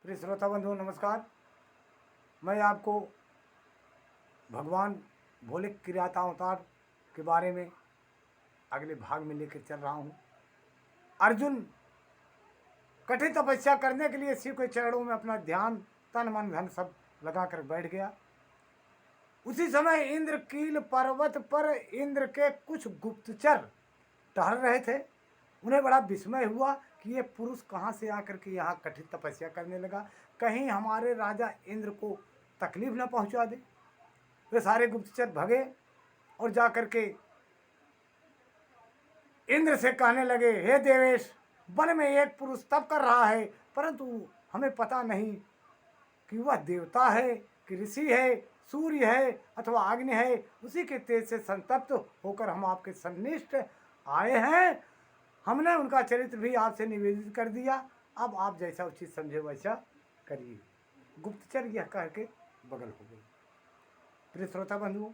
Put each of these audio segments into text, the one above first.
प्रिय श्रोता बंधु नमस्कार। मैं आपको भगवान भोले की क्रियाता अवतार के बारे में अगले भाग में लेकर चल रहा हूँ। अर्जुन कठिन तपस्या करने के लिए शिव के चरणों में अपना ध्यान तन मन धन सब लगाकर बैठ गया। उसी समय इंद्रकील पर्वत पर इंद्र के कुछ गुप्तचर टहल रहे थे। उन्हें बड़ा विस्मय हुआ कि ये पुरुष कहाँ से आकर के यहाँ कठिन तपस्या करने लगा, कहीं हमारे राजा इंद्र को तकलीफ न पहुँचा दे। वे सारे गुप्तचर भगे और जाकर के इंद्र से कहने लगे, हे देवेश, वन में एक पुरुष तप कर रहा है, परंतु हमें पता नहीं कि वह देवता है कि ऋषि है, सूर्य है अथवा अग्नि है। उसी के तेज से संतप्त होकर हम आपके सन्निष्ठ आए हैं। हमने उनका चरित्र भी आपसे निवेदित कर दिया। अब आप जैसा उचित समझे वैसा करिए। गुप्तचर यह कह के बगल हो गए। प्रिय श्रोता बंधुओं,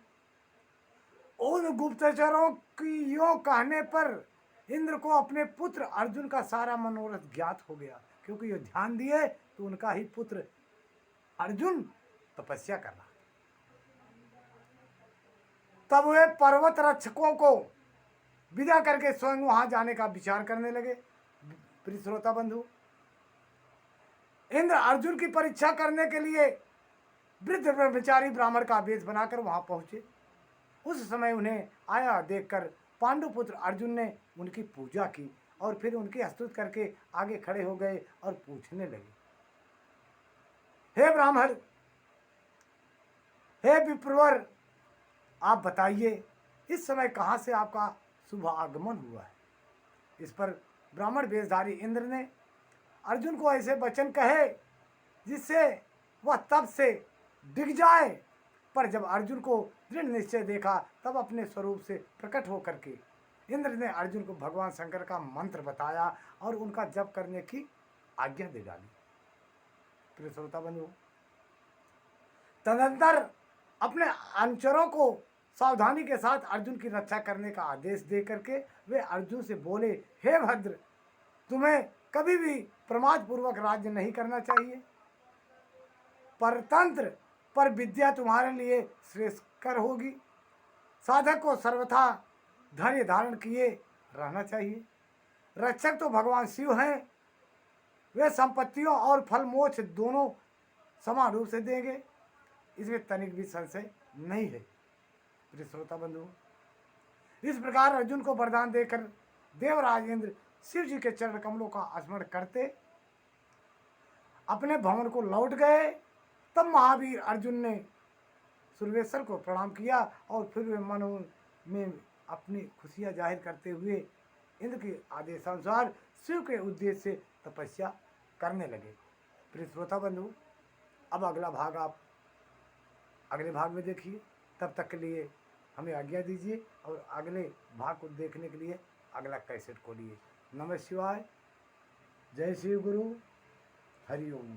उन गुप्तचरों की यों कहने पर इंद्र को अपने पुत्र अर्जुन का सारा मनोरथ ज्ञात हो गया, क्योंकि ये ध्यान दिए तो उनका ही पुत्र अर्जुन तपस्या कर रहा। तब वे पर्वत रक्षकों को विदा करके स्वयं वहां जाने का विचार करने लगे। प्रिय श्रोता बंधु, इंद्र अर्जुन की परीक्षा करने के लिए वृद्ध ब्रह्मचारी ब्राह्मण का वेश बनाकर वहां पहुंचे। उस समय उन्हें आया देखकर पांडुपुत्र अर्जुन ने उनकी पूजा की और फिर उनकी स्तुति करके आगे खड़े हो गए और पूछने लगे, हे ब्राह्मण, हे विप्रवर, आप बताइए इस समय कहाँ से आपका शुभ आगमन हुआ है। इस पर ब्राह्मण वेशधारी इंद्र ने अर्जुन को ऐसे वचन कहे जिससे वह तप से डिग जाए। पर जब अर्जुन को दृढ़ निश्चय देखा तब अपने स्वरूप से प्रकट होकर के इंद्र ने अर्जुन को भगवान शंकर का मंत्र बताया और उनका जप करने की आज्ञा दे डाली। प्रिय श्रोता बंधु, तदंतर अपने अनुचरों को सावधानी के साथ अर्जुन की रक्षा करने का आदेश दे करके वे अर्जुन से बोले, हे भद्र, तुम्हें कभी भी प्रमाद पूर्वक राज्य नहीं करना चाहिए। परतंत्र पर विद्या तुम्हारे लिए श्रेष्ठकर होगी। साधक को सर्वथा धैर्य धारण किए रहना चाहिए। रक्षक तो भगवान शिव हैं, वे संपत्तियों और फल मोक्ष दोनों समान रूप से देंगे, इसमें तनिक भी संशय नहीं है। प्रिय श्रोता बंधु, इस प्रकार अर्जुन को वरदान देकर देवराज इंद्र शिव जी के चरण कमलों का स्मरण करते अपने भवन को लौट गए। तब महावीर अर्जुन ने सूर्येश्वर को प्रणाम किया और फिर वे मन में अपनी खुशियां जाहिर करते हुए इंद्र के आदेशानुसार शिव के उद्देश्य से तपस्या करने लगे। प्रिय श्रोता बंधु, अब अगला भाग आप अगले भाग में देखिए। तब तक के लिए हमें आज्ञा दीजिए और अगले भाग को देखने के लिए अगला कैसेट खोलिए। नमः शिवाय। जय शिव गुरु। हरि ओम।